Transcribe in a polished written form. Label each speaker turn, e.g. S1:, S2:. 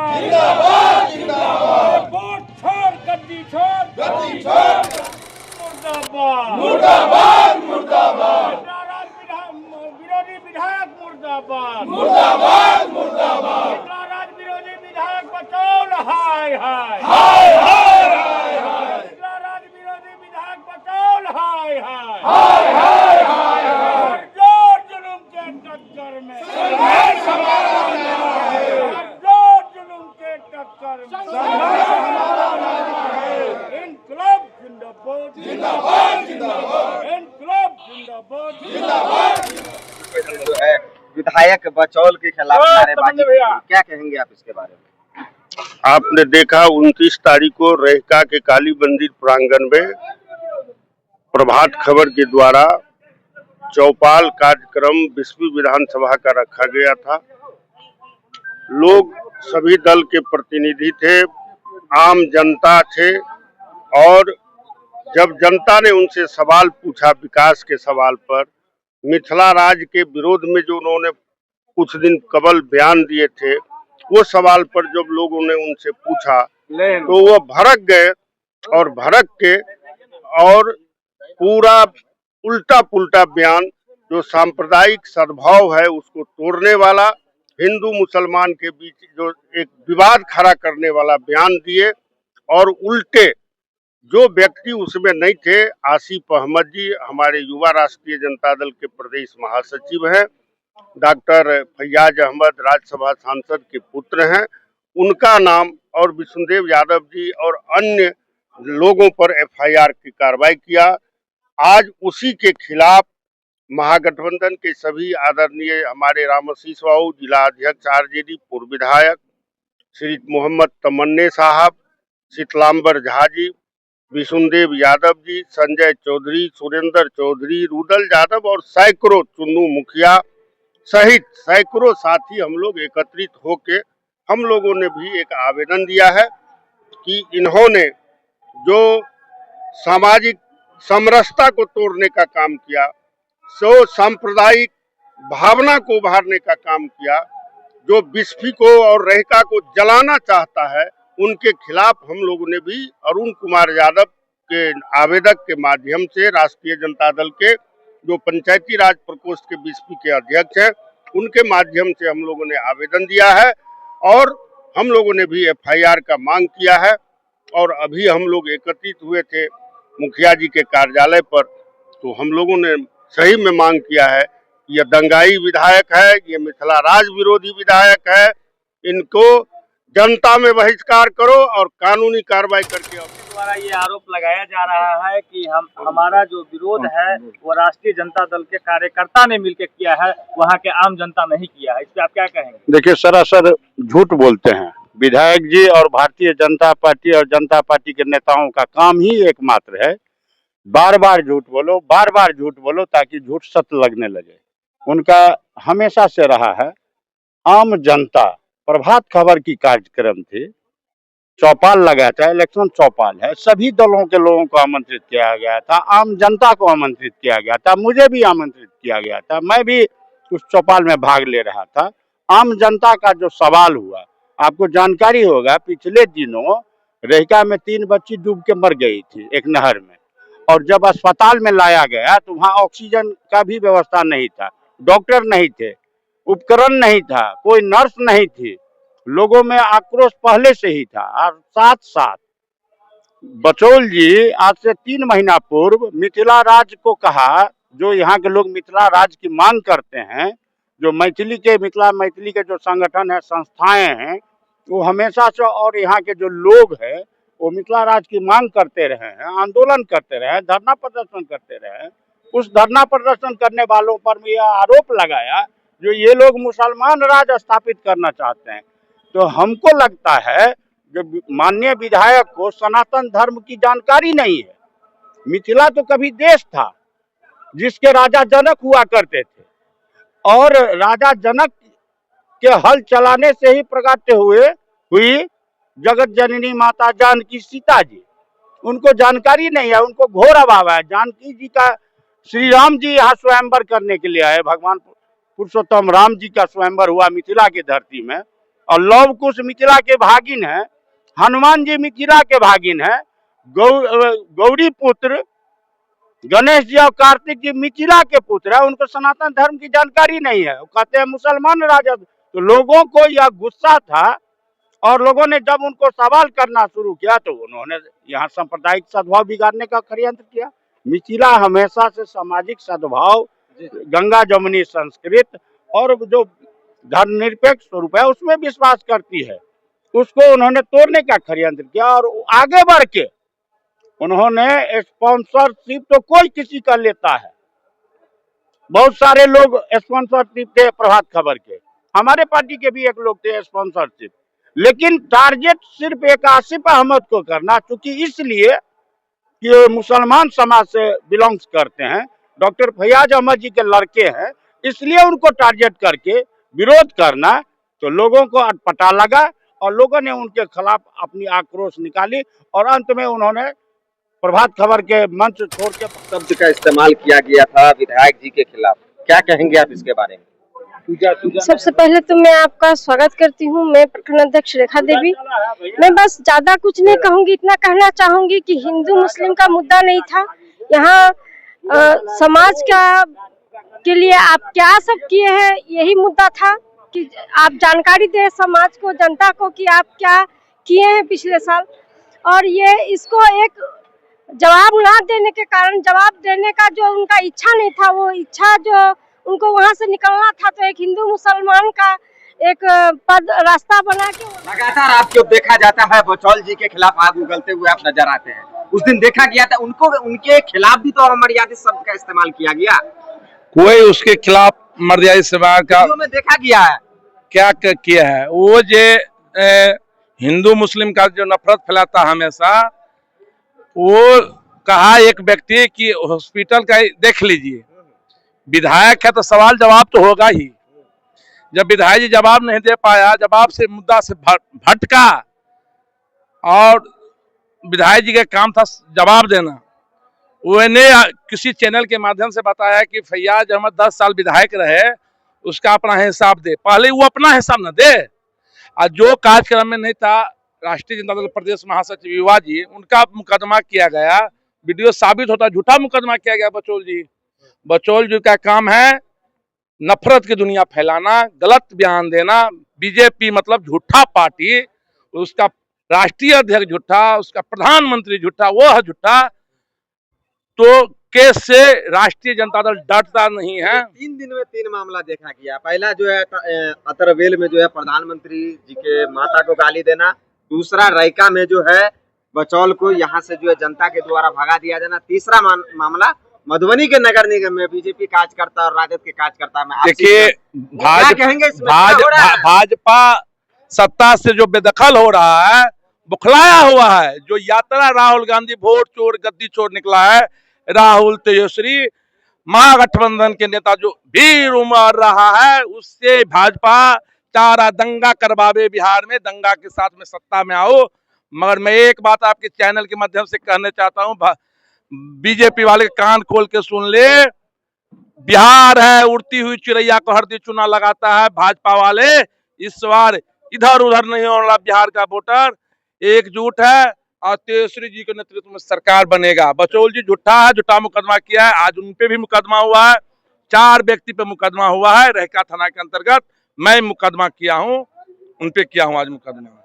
S1: जिंदाबाद जिंदाबाद जिंदाबाद। वोट छोड़ गद्दी छोड़ मुर्दाबाद मुर्दाबाद मुर्दाबाद। विरोधी विधायक मुर्दाबाद मुर्दाबाद मुर्दाबाद। राज विरोधी विधायक बचाओ हाय हाय हाय हाय हाय। राज विरोधी विधायक बचाओ हाय हाय हाय हाय हाय। जोर जुलूम के टक्कर में संघर्ष हमारा नारा है। जोर जुलूम के टक्कर में संघर्ष हमारा नारा है। इनकलाब जिंदाबाद जिंदाबाद जिंदाबाद। इनकलाब जिंदाबाद जिंदाबाद।
S2: जो है विधायक बचौल के खिलाफ नारेबाजी की, क्या कहेंगे आप इसके बारे में?
S3: आपने देखा 29 तारीख को रेहका के काली मंदिर प्रांगण में प्रभात खबर के द्वारा चौपाल कार्यक्रम बिस्फी विधानसभा का रखा गया था। लोग सभी दल के प्रतिनिधि थे, आम जनता थे, और जब जनता ने उनसे सवाल पूछा विकास के सवाल पर, मिथिला राज के विरोध में जो उन्होंने कुछ दिन कबल बयान दिए थे, वो सवाल पर जब लोगों ने उनसे पूछा तो वो भड़क गए, और भड़क के और पूरा उल्टा पुल्टा बयान, जो सांप्रदायिक सद्भाव है उसको तोड़ने वाला, हिंदू मुसलमान के बीच जो एक विवाद खड़ा करने वाला बयान दिए। और उल्टे जो व्यक्ति उसमें नहीं थे, आसिफ अहमद जी हमारे युवा राष्ट्रीय जनता दल के प्रदेश महासचिव हैं, डॉक्टर फैयाज अहमद राज्यसभा सांसद के पुत्र हैं, उनका नाम, और विष्णुदेव यादव जी और अन्य लोगों पर एफआईआर की कार्रवाई किया। आज उसी के खिलाफ महागठबंधन के सभी आदरणीय हमारे रामाशीष बाबू, जिला अध्यक्ष आरजेडी, पूर्व विधायक श्री मोहम्मद तमन्ने साहब, शीतलांबर झा जी, विष्णुदेव यादव जी, संजय चौधरी, सुरेंद्र चौधरी, रुदल यादव और सैकड़ों चुन्नू मुखिया सहित सैकड़ों साथी हम लोग एकत्रित होके हम लोगों ने भी एक आवेदन दिया है कि इन्होंने जो सामाजिक समरसता को तोड़ने का काम किया, सो सांप्रदायिक भावना को उभारने का काम किया, जो बिस्फी को और रेहका को जलाना चाहता है, उनके खिलाफ हम लोगों ने भी अरुण कुमार यादव के आवेदक के माध्यम से राष्ट्रीय जनता दल के जो पंचायती राज प्रकोष्ठ के बिस्फी के अध्यक्ष हैं, उनके माध्यम से हम लोगों ने आवेदन दिया है, और हम लोगों ने भी एफआईआर का मांग किया है। और अभी हम लोग एकत्रित हुए थे मुखिया जी के कार्यालय पर, तो हम लोगों ने सही में मांग किया है, यह दंगाई विधायक है, ये मिथिला राज विरोधी विधायक है, इनको जनता में बहिष्कार करो और कानूनी कार्रवाई करके।
S4: द्वारा ये आरोप लगाया जा रहा है कि हमारा जो विरोध है वो राष्ट्रीय जनता दल के कार्यकर्ता ने मिलकर किया है, वहाँ के आम जनता नहीं किया है, इस पे आप क्या कहेंगे?
S3: देखिए, सरासर झूठ बोलते हैं विधायक जी, और भारतीय जनता पार्टी और जनता पार्टी के नेताओं का काम ही एकमात्र है बार बार झूठ बोलो ताकि झूठ सत्य लगने लगे। उनका हमेशा से रहा है आम जनता, प्रभात खबर की कार्यक्रम थी, चौपाल लगाया था, इलेक्शन चौपाल है, सभी दलों के लोगों को आमंत्रित किया गया था, आम जनता को आमंत्रित किया गया था, मुझे भी आमंत्रित किया गया था, मैं भी उस चौपाल में भाग ले रहा था। आम जनता का जो सवाल हुआ, आपको जानकारी होगा पिछले दिनों रेहका में 3 बच्ची डूब के मर गई थी एक नहर में, और जब अस्पताल में लाया गया तो वहाँ ऑक्सीजन का भी व्यवस्था नहीं था, डॉक्टर नहीं थे, उपकरण नहीं था, कोई नर्स नहीं थी, लोगों में आक्रोश पहले से ही था। और साथ साथ बचौल जी आज से 3 महीना पूर्व मिथिला राज को कहा, जो यहाँ के लोग मिथिला राज की मांग करते हैं, जो मैथिली के जो संगठन है, संस्थाएं हैं, वो हमेशा से, और यहाँ के जो लोग हैं वो मिथिला राज की मांग करते रहे हैं, आंदोलन करते रहे, धरना प्रदर्शन करते रहे। उस धरना प्रदर्शन करने वालों पर भी यह आरोप लगाया जो ये लोग मुसलमान राज स्थापित करना चाहते हैं। तो हमको लगता है जो माननीय विधायक को सनातन धर्म की जानकारी नहीं है। मिथिला तो कभी देश था जिसके राजा जनक हुआ करते थे, और राजा जनक के हल चलाने से ही प्रकट हुई जगत जननी माता जानकी सीता जी। उनको जानकारी नहीं है, उनको घोर अभाव है। जानकी जी का, श्री राम जी यहाँ स्वयंवर करने के लिए आए, भगवान पुरुषोत्तम राम जी का स्वयंवर हुआ मिथिला की धरती में,
S1: और लव कुश मिथिला के भागिन है, हनुमान जी मिथिला के भागिन है, गौरी पुत्र गणेश जी और कार्तिक जी मिथिला के पुत्र है। उनको सनातन धर्म की जानकारी नहीं है, वो कहते हैं मुसलमान राजा। तो लोगों को यह गुस्सा था और लोगों ने जब उनको सवाल करना शुरू किया तो उन्होंने यहाँ सांप्रदायिक सद्भाव बिगाड़ने का षड्यंत्र किया। मिथिला हमेशा से सामाजिक सद्भाव, गंगा जमुनी संस्कृत और जो धर्मनिरपेक्ष स्वरूप है उसमें विश्वास करती है, उसको उन्होंने तोड़ने का षड्यंत्र किया। और आगे बढ़ के उन्होंने स्पॉन्सरशिप तो कोई किसी का लेता है, बहुत सारे लोग स्पॉन्सरशिप थे प्रभात खबर के, हमारे पार्टी के भी एक लोग थे स्पॉन्सरशिप, लेकिन टारगेट सिर्फ एक आसिफ अहमद को करना, क्योंकि इसलिए कि मुसलमान समाज से बिलोंग्स करते हैं, डॉक्टर फैयाज अहमद जी के लड़के हैं, इसलिए उनको टारगेट करके विरोध करना। तो लोगों को अटपटा लगा और लोगों ने उनके खिलाफ अपनी आक्रोश निकाली और अंत में उन्होंने प्रभात खबर के मंच छोड़ के
S2: शब्द का इस्तेमाल किया गया था विधायक जी के खिलाफ, क्या कहेंगे आप इसके बारे में?
S5: सबसे पहले तो मैं आपका स्वागत करती हूँ। मैं प्रखंड अध्यक्ष रेखा देवी। मैं बस ज्यादा कुछ नहीं कहूँगी, इतना कहना चाहूंगी कि हिंदू मुस्लिम का मुद्दा नहीं था यहाँ, समाज का के लिए आप क्या सब किए हैं यही मुद्दा था कि आप जानकारी दें समाज को, जनता को कि आप क्या किए हैं पिछले साल। और ये इसको एक जवाब ना देने के कारण, जवाब देने का जो उनका इच्छा नहीं था, वो इच्छा जो उनको वहां से निकलना था, तो एक हिंदू मुसलमान का एक पद रास्ता बना के
S2: लगातार आपको देखा जाता है बचौल जी के खिलाफ आग उगलते हुए आप नजर आते हैं। उस दिन देखा गया था उनको, उनके खिलाफ भी तो अमर्यादित शब्द का इस्तेमाल किया गया।
S6: कोई उसके खिलाफ मर्यादित सेवा का
S2: में देखा गया है,
S6: क्या किया है वो जो हिंदू मुस्लिम का जो नफरत फैलाता हमेशा, वो कहा एक व्यक्ति कि हॉस्पिटल का देख लीजिए, विधायक है तो सवाल जवाब तो होगा ही। जब विधायक जी जवाब नहीं दे पाया, जवाब से मुद्दा से भटका, और विधायक जी का काम था जवाब देना। उन्होंने किसी चैनल के माध्यम से बताया कि फैयाज अहमद 10 साल विधायक रहे, उसका अपना हिसाब दे। पहले वो अपना हिसाब न दे, और जो कार्यक्रम में नहीं था राष्ट्रीय जनता दल प्रदेश महासचिव युवा जी, उनका मुकदमा किया गया। वीडियो साबित होता, झूठा मुकदमा किया गया बचौल जी का काम है नफरत की दुनिया फैलाना, गलत बयान देना। बीजेपी मतलब झूठा पार्टी, उसका राष्ट्रीय अध्यक्ष झूठा, उसका प्रधानमंत्री झूठा, वो है झूठा। तो केस से राष्ट्रीय जनता दल डरता नहीं है।
S2: 3 दिन में 3 मामला देखा गया। पहला जो है अतरवेल में जो है प्रधानमंत्री जी के माता को गाली देना, दूसरा रायका में जो है बचौल को यहाँ से जो है जनता के द्वारा भगा दिया जाना, तीसरा मामला मधुबनी के नगर निगम में बीजेपी कार्यकर्ता और राजद के कार्यकर्ता में।
S6: देखिए भाजपा सत्ता से जो बेदखल हो रहा है, बुखलाया हुआ है। जो यात्रा राहुल गांधी वोट चोर गद्दी चोर निकला है, राहुल तेजस्वी महागठबंधन के नेता जो भीड़ उमड़ रहा है, उससे भाजपा चारा दंगा करवावे बिहार में, दंगा के साथ में सत्ता में आओ। मगर मैं एक बात आपके चैनल के माध्यम से कहना चाहता हूं, बीजेपी वाले कान खोल के सुन ले, बिहार है उड़ती हुई चिड़ैया को हरदी चुना लगाता है। भाजपा वाले इस बार इधर उधर नहीं होना, बिहार का वोटर एकजुट है और तेजस्वी जी के नेतृत्व में सरकार बनेगा। बचौल जी झूठा है, झूठा मुकदमा किया है, आज उन पे भी मुकदमा हुआ है, 4 व्यक्ति पे मुकदमा हुआ है। रहका थाना के अंतर्गत मैं मुकदमा किया हूं, उन पे किया हूं आज मुकदमा।